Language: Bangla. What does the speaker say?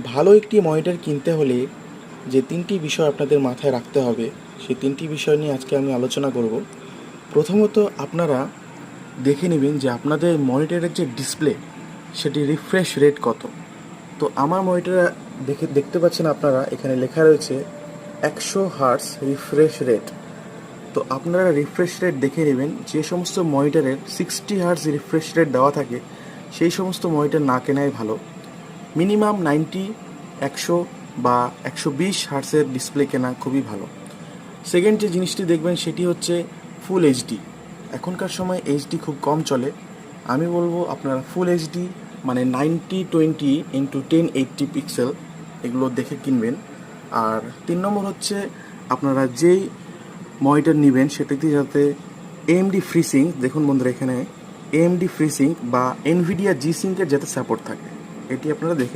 ভালো একটি মনিটর কিনতে হলে যে তিনটি বিষয় আপনাদের মাথায় রাখতে হবে, সেই তিনটি বিষয় নিয়ে আজকে আমি আলোচনা করব। প্রথমত আপনারা দেখে নেবেন যে আপনাদের মনিটরের যে ডিসপ্লে, সেটি রিফ্রেশ রেট কত। তো আমার মনিটরে দেখতে পাচ্ছেন আপনারা, এখানে লেখা রয়েছে 100 হার্টজ রিফ্রেশ রেট। তো আপনারা রিফ্রেশ রেট দেখে নেবেন। যে সমস্ত মনিটরের 60 হার্টজ রিফ্রেশ রেট দেওয়া থাকে সেই সমস্ত মনিটর না কেনাই ভালো। মিনিমাম 90, 100 বা 120 হার্টসের ডিসপ্লে কেনা খুবই ভালো। সেকেন্ড যে জিনিসটি দেখবেন সেটি হচ্ছে ফুল এইচডি। এখনকার সময় এইচডি খুব কম চলে। আমি বলবো আপনারা ফুল এইচডি মানে 90/20 × 1080 পিক্সেল এগুলো দেখে কিনবেন। আর 3 নম্বর হচ্ছে আপনারা যেই মনিটর নেবেন সেটাতে যাতে এএমডি ফ্রিসিঙ্ক, দেখুন বন্ধুরা এখানে এএমডি ফ্রিসিঙ্ক বা এনভিডিয়া জি সিঙ্কের যাতে সাপোর্ট থাকে, এটি আপনারা দেখে